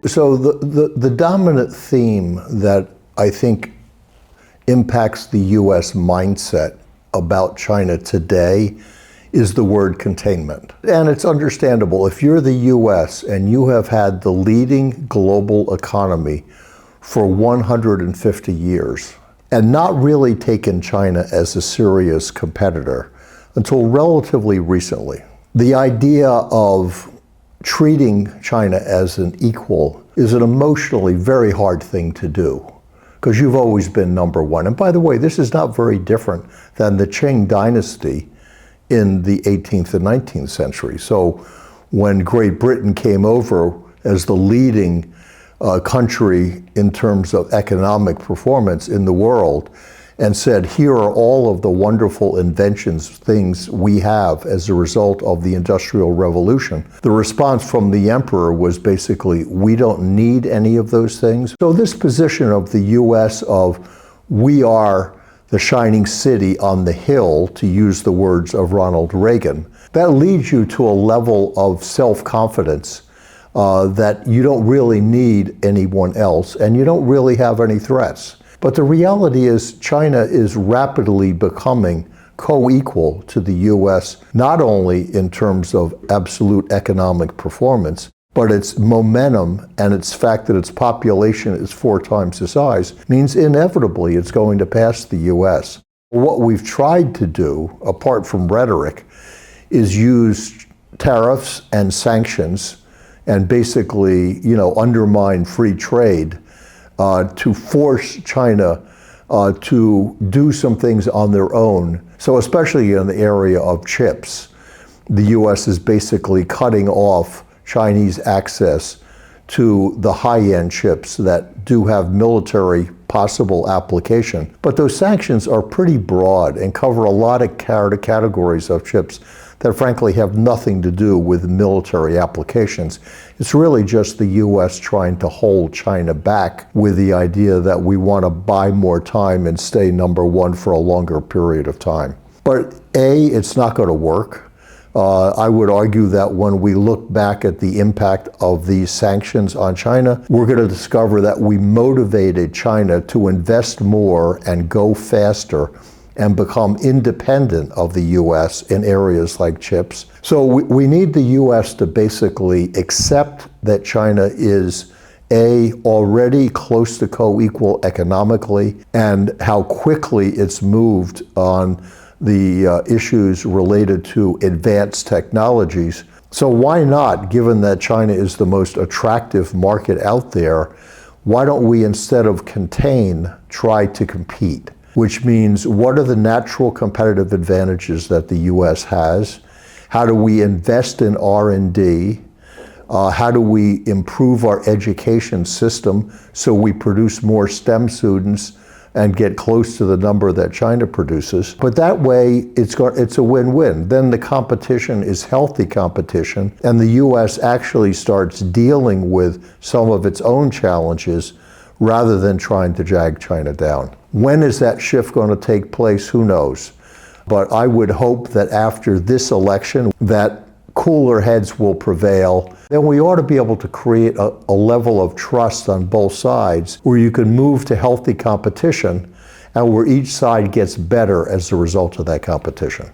So the dominant theme that I think impacts the U.S. mindset about China today is the word containment. And it's understandable. If you're the U.S. and you have had the leading global economy for 150 years and not really taken China as a serious competitor until relatively recently, the idea of treating China as an equal is an emotionally very hard thing to do because you've always been number one. And by the way, this is not very different than the Qing dynasty in the 18th and 19th century. So when Great Britain came over as the leading country in terms of economic performance in the world and said, here are all of the wonderful inventions, things we have as a result of the Industrial Revolution, the response from the emperor was basically, we don't need any of those things. So this position of the US of we are the shining city on the hill, to use the words of Ronald Reagan, that leads you to a level of self-confidence that you don't really need anyone else and you don't really have any threats. But the reality is China is rapidly becoming co-equal to the US, not only in terms of absolute economic performance, but its momentum and its fact that its population is 4 times the size means inevitably it's going to pass the US. What we've tried to do, apart from rhetoric, is use tariffs and sanctions and basically, undermine free trade to force China to do some things on their own. So especially in the area of chips, the US is basically cutting off Chinese access to the high-end chips that do have military possible application. But those sanctions are pretty broad and cover a lot of categories of chips that frankly have nothing to do with military applications. It's really just the US trying to hold China back with the idea that we want to buy more time and stay number one for a longer period of time. But A, it's not going to work. I would argue that when we look back at the impact of these sanctions on China, we're going to discover that we motivated China to invest more and go faster and become independent of the US in areas like chips. So we need the US to basically accept that China is already close to co-equal economically, and how quickly it's moved on the issues related to advanced technologies. So why not, given that China is the most attractive market out there, why don't we, instead of contain, try to compete? Which means, what are the natural competitive advantages that the US has? How do we invest in R&D? How do we improve our education system so we produce more STEM students and get close to the number that China produces? But that way, it's a win-win. Then the competition is healthy competition, and the US actually starts dealing with some of its own challenges rather than trying to drag China down. When is that shift going to take place? Who knows? But I would hope that after this election, that cooler heads will prevail. Then we ought to be able to create a level of trust on both sides where you can move to healthy competition and where each side gets better as a result of that competition.